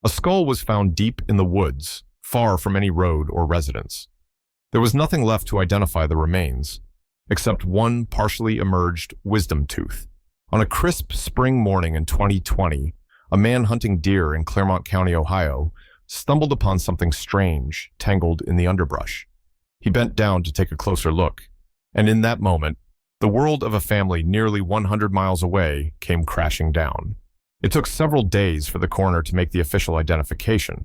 A skull was found deep in the woods, far from any road or residence. There was nothing left to identify the remains, except one partially emerged wisdom tooth. On a crisp spring morning in 2020, a man hunting deer in Clermont County, Ohio, stumbled upon something strange tangled in the underbrush. He bent down to take a closer look, and in that moment, the world of a family nearly 100 miles away came crashing down. It took several days for the coroner to make the official identification.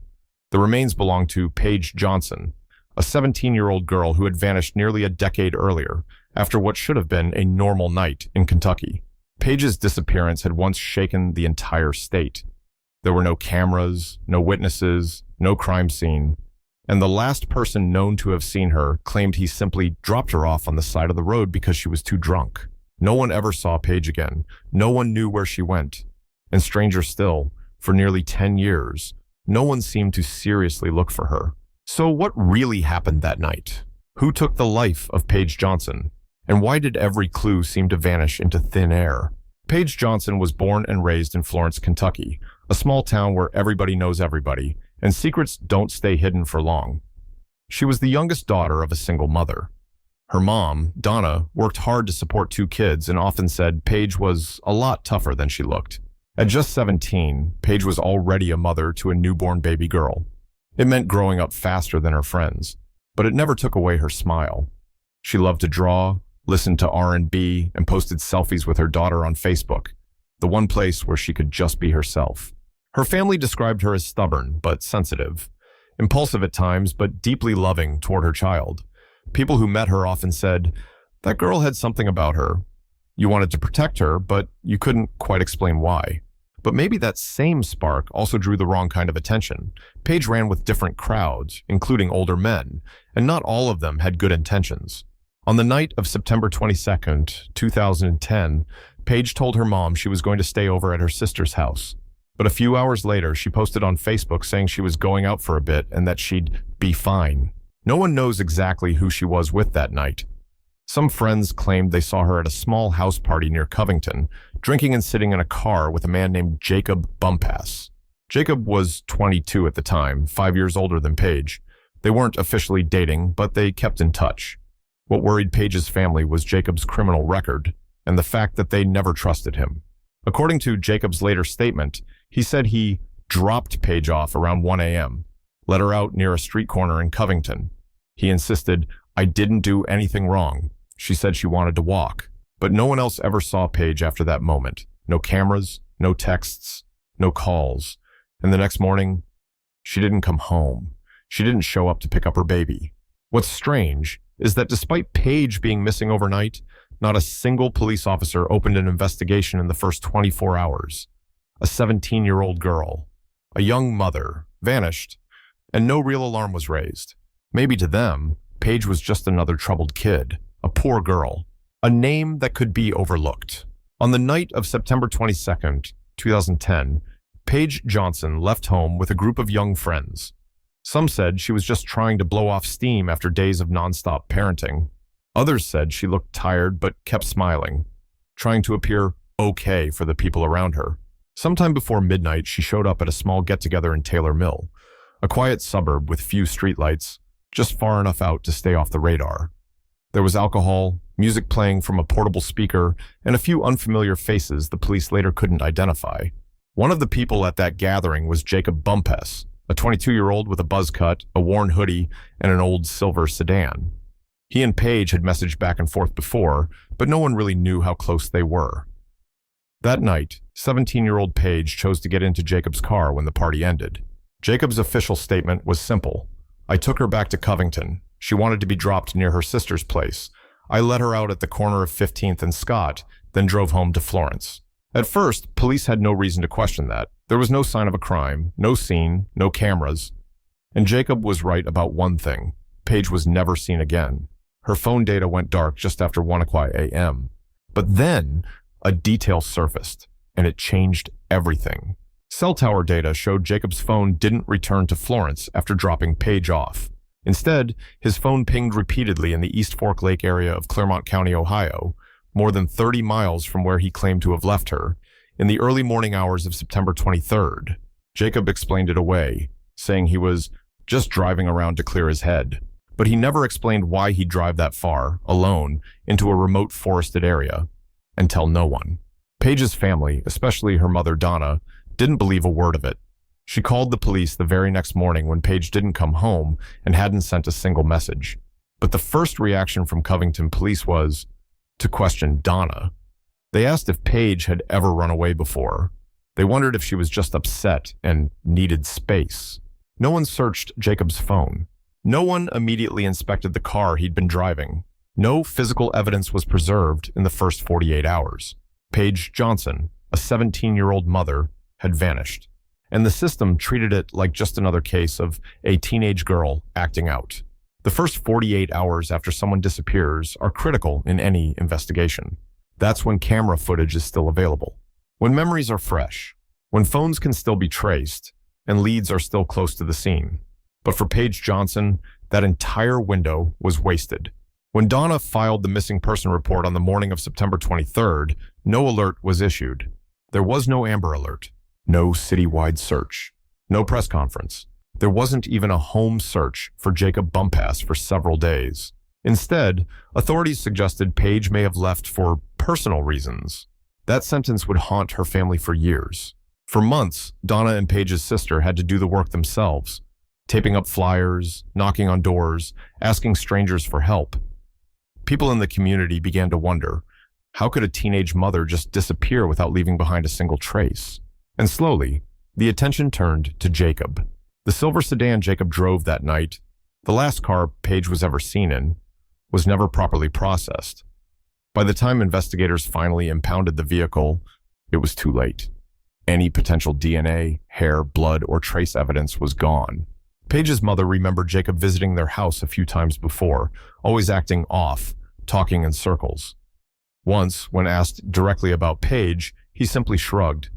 The remains belonged to Paige Johnson, a 17-year-old girl who had vanished nearly a decade earlier after what should have been a normal night in Kentucky. Paige's disappearance had once shaken the entire state. There were no cameras, no witnesses, no crime scene, and the last person known to have seen her claimed he simply dropped her off on the side of the road because she was too drunk. No one ever saw Paige again. No one knew where she went. And stranger still, for nearly 10 years, no one seemed to seriously look for her. So what really happened that night? Who took the life of Paige Johnson? And why did every clue seem to vanish into thin air? Paige Johnson was born and raised in Florence, Kentucky, a small town where everybody knows everybody, and secrets don't stay hidden for long. She was the youngest daughter of a single mother. Her mom, Donna, worked hard to support 2 kids and often said Paige was a lot tougher than she looked. At just 17, Paige was already a mother to a newborn baby girl. It meant growing up faster than her friends, but it never took away her smile. She loved to draw, listened to R&B, and posted selfies with her daughter on Facebook, the one place where she could just be herself. Her family described her as stubborn but sensitive, impulsive at times but deeply loving toward her child. People who met her often said, "That girl had something about her. You wanted to protect her, but you couldn't quite explain why." But maybe that same spark also drew the wrong kind of attention. Paige ran with different crowds, including older men, and not all of them had good intentions. On the night of September 22nd, 2010, Paige told her mom she was going to stay over at her sister's house. But a few hours later, she posted on Facebook saying she was going out for a bit and that she'd be fine. No one knows exactly who she was with that night. Some friends claimed they saw her at a small house party near Covington, drinking and sitting in a car with a man named Jacob Bumpass. Jacob was 22 at the time, 5 years older than Paige. They weren't officially dating, but they kept in touch. What worried Paige's family was Jacob's criminal record and the fact that they never trusted him. According to Jacob's later statement, he said he dropped Paige off around 1 a.m., let her out near a street corner in Covington. He insisted, "I didn't do anything wrong." She said she wanted to walk, but no one else ever saw Paige after that moment. No cameras, no texts, no calls. And the next morning, she didn't come home. She didn't show up to pick up her baby. What's strange is that despite Paige being missing overnight, not a single police officer opened an investigation in the first 24 hours. A 17-year-old girl, a young mother, vanished, and no real alarm was raised. Maybe to them, Paige was just another troubled kid, a poor girl, a name that could be overlooked. On the night of September 22nd, 2010, Paige Johnson left home with a group of young friends. Some said she was just trying to blow off steam after days of nonstop parenting. Others said she looked tired but kept smiling, trying to appear okay for the people around her. Sometime before midnight, she showed up at a small get-together in Taylor Mill, a quiet suburb with few streetlights, just far enough out to stay off the radar. There was alcohol, music playing from a portable speaker, and a few unfamiliar faces the police later couldn't identify. One of the people at that gathering was Jacob Bumpass, a 22-year-old with a buzz cut, a worn hoodie, and an old silver sedan. He and Paige had messaged back and forth before, but no one really knew how close they were. That night, 17-year-old Paige chose to get into Jacob's car when the party ended. Jacob's official statement was simple. "I took her back to Covington. She wanted to be dropped near her sister's place. I let her out at the corner of 15th and Scott, then drove home to Florence." At first, police had no reason to question that. There was no sign of a crime, no scene, no cameras. And Jacob was right about one thing. Paige was never seen again. Her phone data went dark just after 1 o'clock a.m. But then, a detail surfaced, and it changed everything. Cell tower data showed Jacob's phone didn't return to Florence after dropping Paige off. Instead, his phone pinged repeatedly in the East Fork Lake area of Clermont County, Ohio, more than 30 miles from where he claimed to have left her, in the early morning hours of September 23rd. Jacob explained it away, saying he was just driving around to clear his head. But he never explained why he'd drive that far, alone, into a remote forested area, and tell no one. Paige's family, especially her mother Donna, didn't believe a word of it. She called the police the very next morning when Paige didn't come home and hadn't sent a single message. But the first reaction from Covington police was to question Donna. They asked if Paige had ever run away before. They wondered if she was just upset and needed space. No one searched Jacob's phone. No one immediately inspected the car he'd been driving. No physical evidence was preserved in the first 48 hours. Paige Johnson, a 17-year-old mother, had vanished, and the system treated it like just another case of a teenage girl acting out. The first 48 hours after someone disappears are critical in any investigation. That's when camera footage is still available, when memories are fresh, when phones can still be traced, and leads are still close to the scene. But for Paige Johnson, that entire window was wasted. When Donna filed the missing person report on the morning of September 23rd, no alert was issued. There was no Amber Alert, no citywide search, no press conference. There wasn't even a home search for Jacob Bumpass for several days. Instead, authorities suggested Paige may have left for personal reasons. That sentence would haunt her family for years. For months, Donna and Paige's sister had to do the work themselves, taping up flyers, knocking on doors, asking strangers for help. People in the community began to wonder, how could a teenage mother just disappear without leaving behind a single trace? And slowly, the attention turned to Jacob. The silver sedan Jacob drove that night, the last car Paige was ever seen in, was never properly processed. By the time investigators finally impounded the vehicle, it was too late. Any potential DNA, hair, blood, or trace evidence was gone. Paige's mother remembered Jacob visiting their house a few times before, always acting off, talking in circles. Once, when asked directly about Paige, he simply shrugged.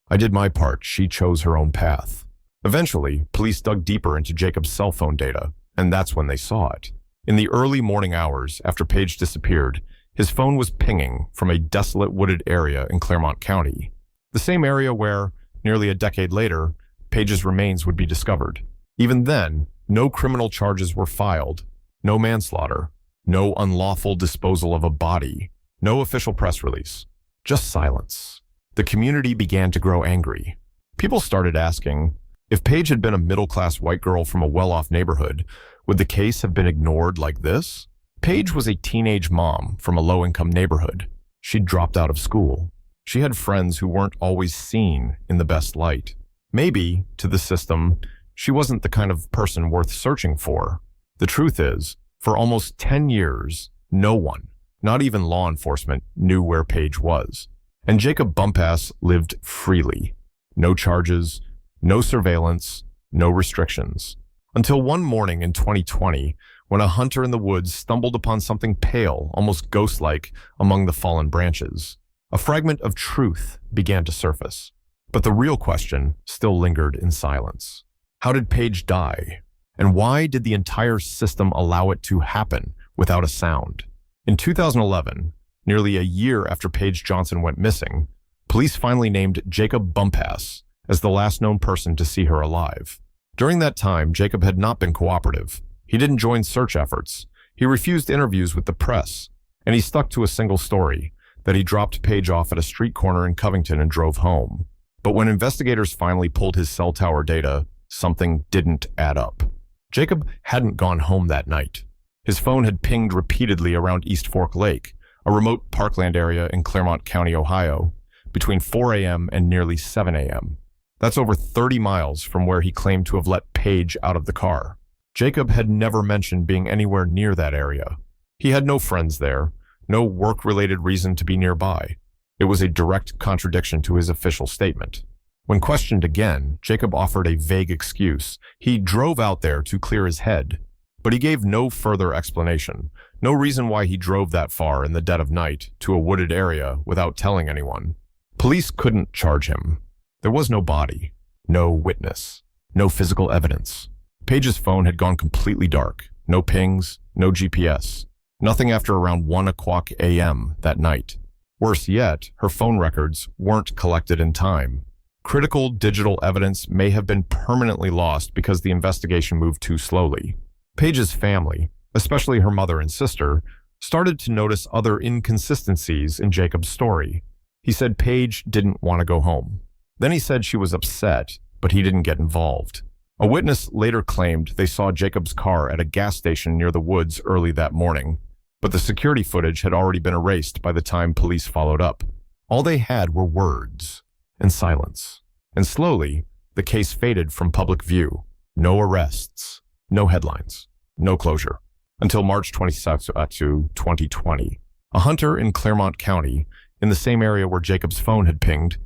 I did my part, she chose her own path. Eventually, police dug deeper into Jacob's cell phone data, and that's when they saw it. In the early morning hours after Paige disappeared, his phone was pinging from a desolate wooded area in Clermont County, the same area where, nearly a decade later, Paige's remains would be discovered. Even then, no criminal charges were filed, no manslaughter, no unlawful disposal of a body, no official press release, just silence. The community began to grow angry. People started asking, if Paige had been a middle-class white girl from a well-off neighborhood, would the case have been ignored like this? Paige was a teenage mom from a low-income neighborhood. She'd dropped out of school. She had friends who weren't always seen in the best light. Maybe, to the system, she wasn't the kind of person worth searching for. The truth is, for almost 10 years, no one, not even law enforcement, knew where Paige was. And Jacob Bumpass lived freely. No charges, no surveillance, no restrictions. Until one morning in 2020, when a hunter in the woods stumbled upon something pale, almost ghost-like, among the fallen branches. A fragment of truth began to surface. But the real question still lingered in silence. How did Paige die? And why did the entire system allow it to happen without a sound? In 2011, nearly a year after Paige Johnson went missing, police finally named Jacob Bumpass as the last known person to see her alive. During that time, Jacob had not been cooperative. He didn't join search efforts. He refused interviews with the press. And he stuck to a single story, that he dropped Paige off at a street corner in Covington and drove home. But when investigators finally pulled his cell tower data, something didn't add up. Jacob hadn't gone home that night. His phone had pinged repeatedly around East Fork Lake, a remote parkland area in Clermont County, Ohio, between 4 a.m. and nearly 7 a.m. That's over 30 miles from where he claimed to have let Paige out of the car. Jacob had never mentioned being anywhere near that area. He had no friends there, no work-related reason to be nearby. It was a direct contradiction to his official statement. When questioned again, Jacob offered a vague excuse. He drove out there to clear his head, but he gave no further explanation, no reason why he drove that far in the dead of night to a wooded area without telling anyone. Police couldn't charge him. There was no body, no witness, no physical evidence. Paige's phone had gone completely dark. No pings, no GPS. Nothing after around 1:00 a.m. that night. Worse yet, her phone records weren't collected in time. Critical digital evidence may have been permanently lost because the investigation moved too slowly. Paige's family, especially her mother and sister, started to notice other inconsistencies in Jacob's story. He said Paige didn't want to go home. Then he said she was upset, but he didn't get involved. A witness later claimed they saw Jacob's car at a gas station near the woods early that morning, but the security footage had already been erased by the time police followed up. All they had were words and silence. And slowly, the case faded from public view. No arrests, no headlines, no closure. Until March 26, 2020. A hunter in Clermont County, in the same area where Jacob's phone had pinged,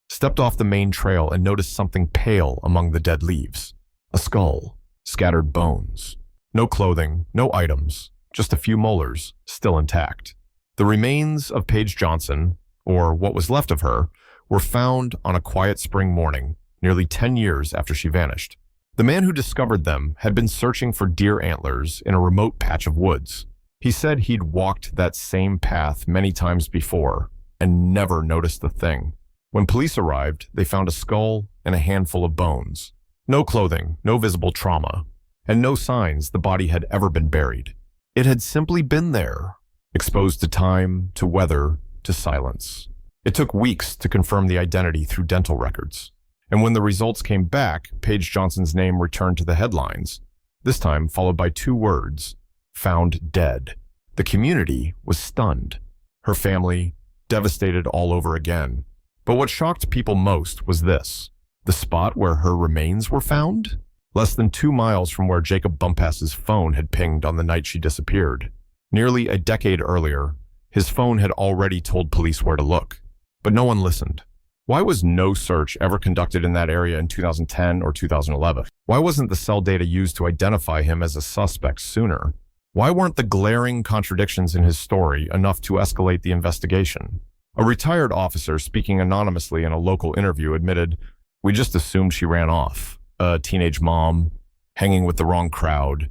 stepped off the main trail and noticed something pale among the dead leaves. A skull, scattered bones. No clothing, no items, just a few molars, still intact. The remains of Paige Johnson, or what was left of her, were found on a quiet spring morning, nearly 10 years after she vanished. The man who discovered them had been searching for deer antlers in a remote patch of woods. He said he'd walked that same path many times before and never noticed the thing. When police arrived, they found a skull and a handful of bones. No clothing, no visible trauma, and no signs the body had ever been buried. It had simply been there, exposed to time, to weather, to silence. It took weeks to confirm the identity through dental records. And when the results came back, Paige Johnson's name returned to the headlines, this time followed by 2 words, found dead. The community was stunned. Her family, devastated all over again. But what shocked people most was this: the spot where her remains were found? Less than 2 miles from where Jacob Bumpass's phone had pinged on the night she disappeared. Nearly a decade earlier, his phone had already told police where to look. But no one listened. Why was no search ever conducted in that area in 2010 or 2011? Why wasn't the cell data used to identify him as a suspect sooner? Why weren't the glaring contradictions in his story enough to escalate the investigation? A retired officer speaking anonymously in a local interview admitted, "We just assumed she ran off. A teenage mom, hanging with the wrong crowd.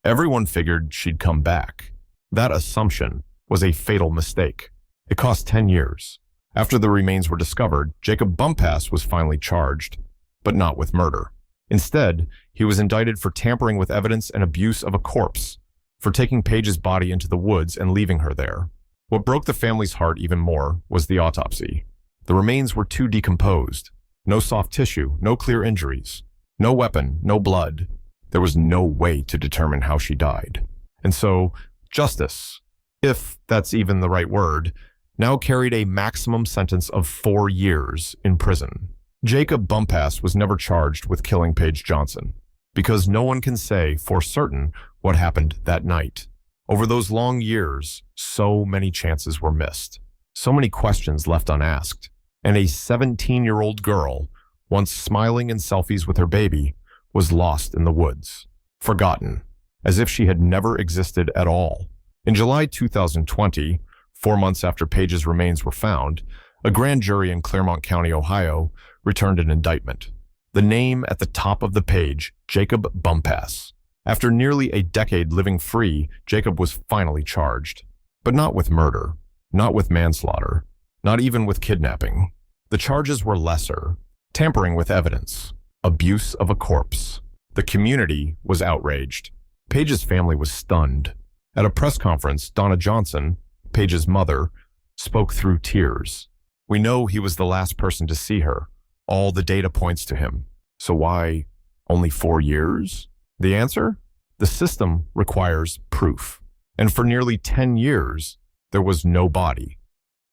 Everyone figured she'd come back." That assumption was a fatal mistake. It cost 10 years. After the remains were discovered, Jacob Bumpass was finally charged, but not with murder. Instead, he was indicted for tampering with evidence and abuse of a corpse, for taking Paige's body into the woods and leaving her there. What broke the family's heart even more was the autopsy. The remains were too decomposed. No soft tissue, no clear injuries, no weapon, no blood. There was no way to determine how she died. And so, justice, if that's even the right word, now carried a maximum sentence of 4 years in prison. Jacob Bumpass was never charged with killing Paige Johnson, because no one can say for certain what happened that night. Over those long years, so many chances were missed, so many questions left unasked, and a 17-year-old girl, once smiling in selfies with her baby, was lost in the woods, forgotten, as if she had never existed at all. In July 2020, 4 months after Paige's remains were found, a grand jury in Clermont County, Ohio, returned an indictment. The name at the top of the page, Jacob Bumpass. After nearly a decade living free, Jacob was finally charged. But not with murder, not with manslaughter, not even with kidnapping. The charges were lesser: tampering with evidence, abuse of a corpse. The community was outraged. Paige's family was stunned. At a press conference, Donna Johnson, Paige's mother, spoke through tears. "We know he was the last person to see her. All the data points to him. So why only 4 years?" The answer? The system requires proof. And for nearly 10 years, there was no body.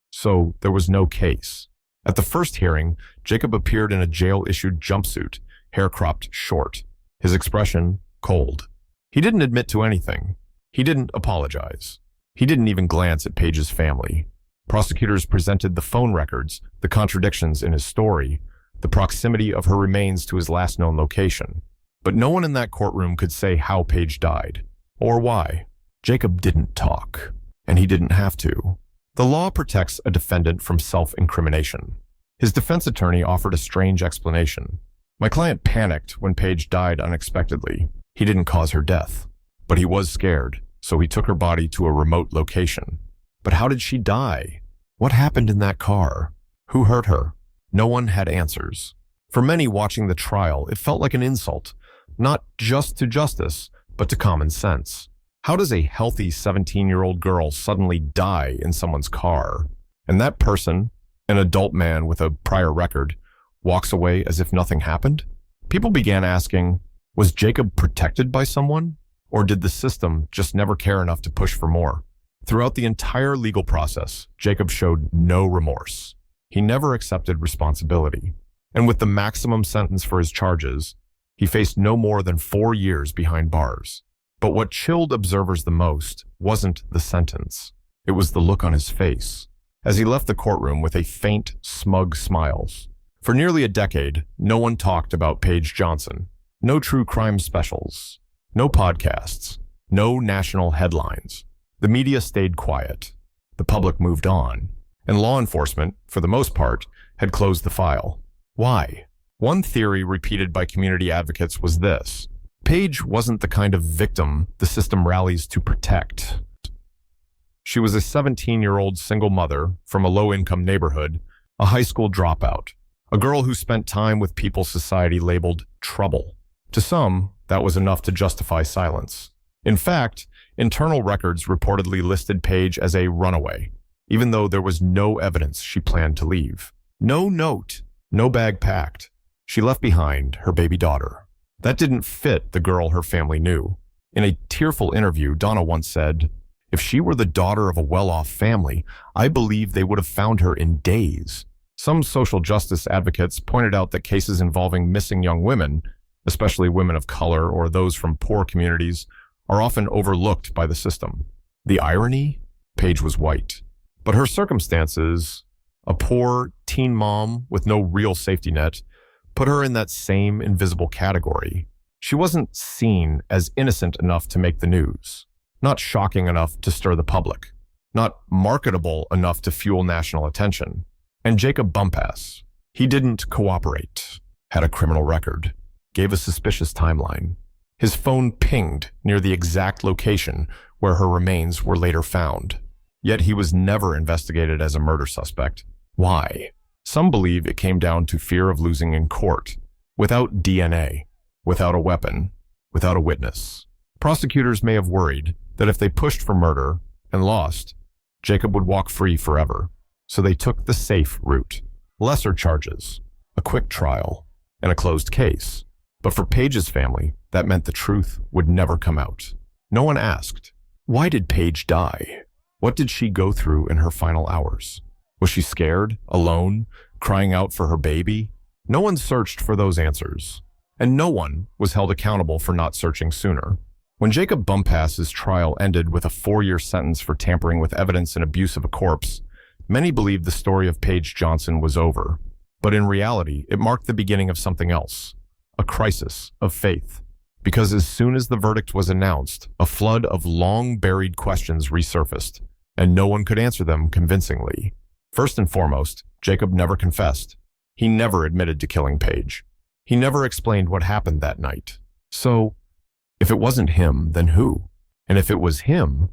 So there was no case. At the first hearing, Jacob appeared in a jail-issued jumpsuit, hair cropped short. His expression, cold. He didn't admit to anything. He didn't apologize. He didn't even glance at Paige's family. Prosecutors presented the phone records, the contradictions in his story, the proximity of her remains to his last known location. But no one in that courtroom could say how Paige died, or why. Jacob didn't talk, and he didn't have to. The law protects a defendant from self-incrimination. His defense attorney offered a strange explanation. "My client panicked when Paige died unexpectedly. He didn't cause her death. But he was scared, so he took her body to a remote location." But how did she die? What happened in that car? Who hurt her? No one had answers. For many watching the trial, it felt like an insult, not just to justice, but to common sense. How does a healthy 17-year-old girl suddenly die in someone's car? And that person, an adult man with a prior record, walks away as if nothing happened? People began asking, was Jacob protected by someone? Or did the system just never care enough to push for more? Throughout the entire legal process, Jacob showed no remorse. He never accepted responsibility. And with the maximum sentence for his charges, he faced no more than 4 years behind bars. But what chilled observers the most wasn't the sentence. It was the look on his face, as he left the courtroom with a faint, smug smile. For nearly a decade, no one talked about Paige Johnson. No true crime specials. No podcasts. No national headlines. The media stayed quiet. The public moved on. And law enforcement, for the most part, had closed the file. Why? One theory repeated by community advocates was this: Paige wasn't the kind of victim the system rallies to protect. She was a 17-year-old single mother from a low-income neighborhood, a high school dropout, a girl who spent time with people society labeled trouble. To some, that was enough to justify silence. In fact, internal records reportedly listed Paige as a runaway, even though there was no evidence she planned to leave. No note, no bag packed. She left behind her baby daughter. That didn't fit the girl her family knew. In a tearful interview, Donna once said, "If she were the daughter of a well-off family, I believe they would have found her in days." Some social justice advocates pointed out that cases involving missing young women, especially women of color or those from poor communities, are often overlooked by the system. The irony? Paige was white. But her circumstances, a poor teen mom with no real safety net, put her in that same invisible category. She wasn't seen as innocent enough to make the news, not shocking enough to stir the public, not marketable enough to fuel national attention. And Jacob Bumpass, he didn't cooperate, had a criminal record, gave a suspicious timeline. His phone pinged near the exact location where her remains were later found. Yet he was never investigated as a murder suspect. Why? Some believe it came down to fear of losing in court, without DNA, without a weapon, without a witness. Prosecutors may have worried that if they pushed for murder and lost, Jacob would walk free forever. So they took the safe route. Lesser charges, a quick trial, and a closed case. But for Paige's family, that meant the truth would never come out. No one asked, why did Paige die? What did she go through in her final hours? Was she scared, alone, crying out for her baby? No one searched for those answers, and no one was held accountable for not searching sooner. When Jacob Bumpass's trial ended with a 4-year sentence for tampering with evidence and abuse of a corpse, many believed the story of Paige Johnson was over. But in reality, it marked the beginning of something else, a crisis of faith. Because as soon as the verdict was announced, a flood of long-buried questions resurfaced, and no one could answer them convincingly. First and foremost, Jacob never confessed. He never admitted to killing Paige. He never explained what happened that night. So, if it wasn't him, then who? And if it was him,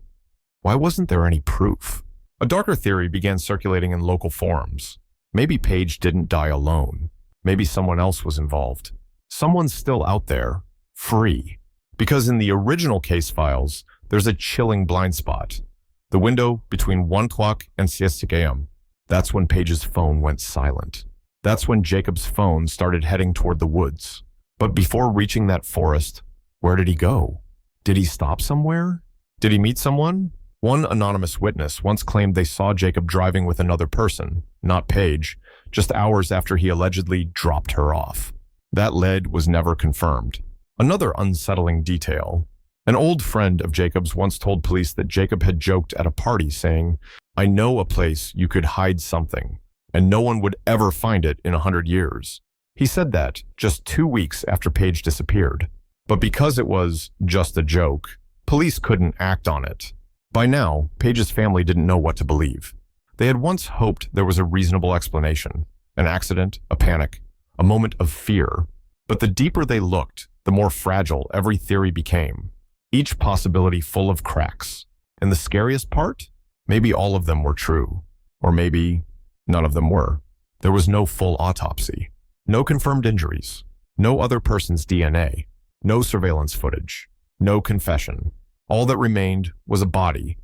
why wasn't there any proof? A darker theory began circulating in local forums. Maybe Paige didn't die alone. Maybe someone else was involved. Someone's still out there, free. Because in the original case files, there's a chilling blind spot. The window between 1 o'clock and 6 a.m. That's when Paige's phone went silent. That's when Jacob's phone started heading toward the woods. But before reaching that forest, where did he go? Did he stop somewhere? Did he meet someone? One anonymous witness once claimed they saw Jacob driving with another person, not Paige, just hours after he allegedly dropped her off. That lead was never confirmed. Another unsettling detail. An old friend of Jacob's once told police that Jacob had joked at a party saying, "I know a place you could hide something, and no one would ever find it in 100 years. He said that just 2 weeks after Paige disappeared. But because it was just a joke, police couldn't act on it. By now, Paige's family didn't know what to believe. They had once hoped there was a reasonable explanation, an accident, a panic, a moment of fear. But the deeper they looked, the more fragile every theory became, each possibility full of cracks. And the scariest part? Maybe all of them were true, or maybe none of them were. There was no full autopsy, No confirmed injuries, no other person's DNA, no surveillance footage, no confession. All that remained was a body,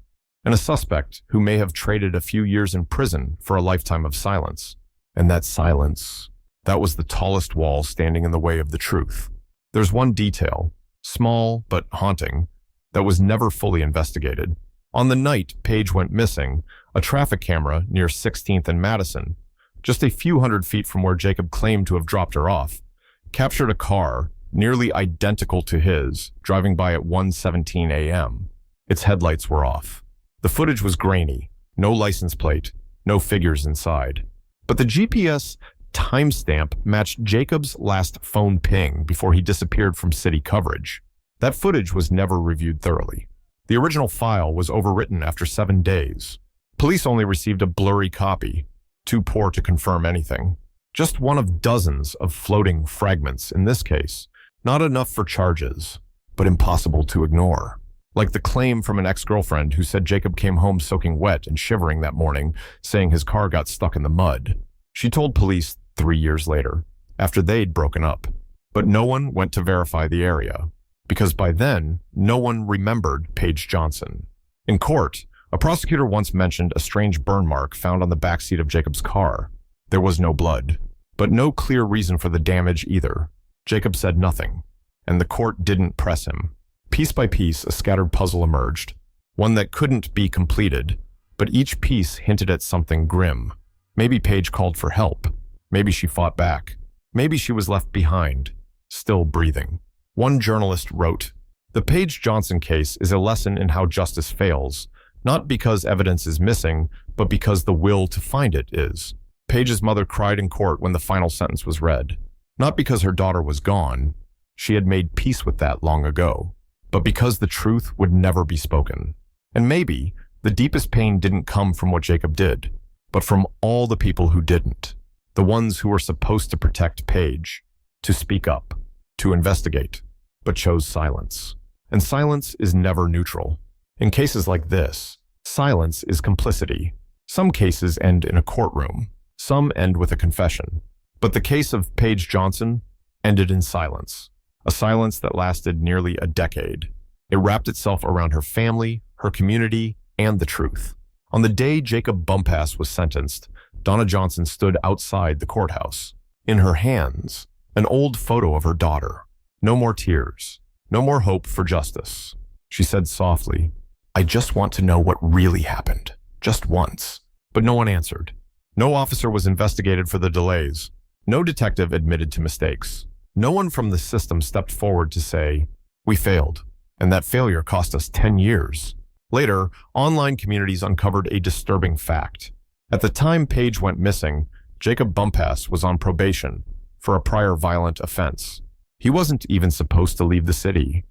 and a suspect who may have traded a few years in prison for a lifetime of silence. And that silence, that was the tallest wall standing in the way of the truth. There's one detail, small but haunting, that was never fully investigated. On the night Paige went missing, a traffic camera near 16th and Madison, just a few hundred feet from where Jacob claimed to have dropped her off, captured a car nearly identical to his, driving by at 1:17 a.m. Its headlights were off. The footage was grainy, no license plate, no figures inside. But the GPS timestamp matched Jacob's last phone ping before he disappeared from city coverage. That footage was never reviewed thoroughly. The original file was overwritten after 7 days. Police only received a blurry copy, too poor to confirm anything. Just one of dozens of floating fragments in this case, not enough for charges, but impossible to ignore. Like the claim from an ex-girlfriend who said Jacob came home soaking wet and shivering that morning, saying his car got stuck in the mud. She told police 3 years later, after they'd broken up. But no one went to verify the area, because by then, no one remembered Paige Johnson. In court, a prosecutor once mentioned a strange burn mark found on the backseat of Jacob's car. There was no blood, but no clear reason for the damage either. Jacob said nothing, and the court didn't press him. Piece by piece, a scattered puzzle emerged, one that couldn't be completed, but each piece hinted at something grim. Maybe Paige called for help. Maybe she fought back. Maybe she was left behind, still breathing. One journalist wrote, "The Paige Johnson case is a lesson in how justice fails, not because evidence is missing, but because the will to find it is." Paige's mother cried in court when the final sentence was read. Not because her daughter was gone, she had made peace with that long ago, but because the truth would never be spoken. And maybe the deepest pain didn't come from what Jacob did, but from all the people who didn't, the ones who were supposed to protect Paige, to speak up, to investigate, but chose silence. And silence is never neutral. In cases like this, silence is complicity. Some cases end in a courtroom, some end with a confession. But the case of Paige Johnson ended in silence, a silence that lasted nearly a decade. It wrapped itself around her family, her community, and the truth. On the day Jacob Bumpass was sentenced, Donna Johnson stood outside the courthouse. In her hands, an old photo of her daughter. No more tears, no more hope for justice. She said softly, "I just want to know what really happened, just once." But no one answered. No officer was investigated for the delays. No detective admitted to mistakes. No one from the system stepped forward to say, "We failed, and that failure cost us 10 years. Later, online communities uncovered a disturbing fact. At the time Paige went missing, Jacob Bumpass was on probation for a prior violent offense. He wasn't even supposed to leave the city.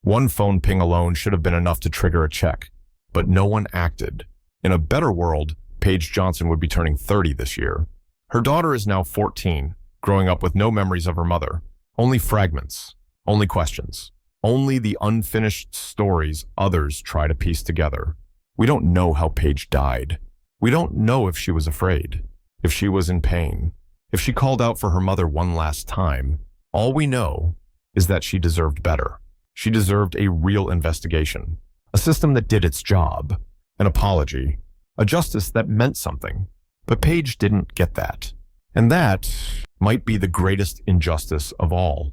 One phone ping alone should have been enough to trigger a check, but no one acted. In a better world, Paige Johnson would be turning 30 this year. Her daughter is now 14, growing up with no memories of her mother. Only fragments, only questions, only the unfinished stories others try to piece together. We don't know how Paige died. We don't know if she was afraid, if she was in pain, if she called out for her mother one last time. All we know is that she deserved better. She deserved a real investigation, a system that did its job, an apology, a justice that meant something. But Paige didn't get that. And that might be the greatest injustice of all.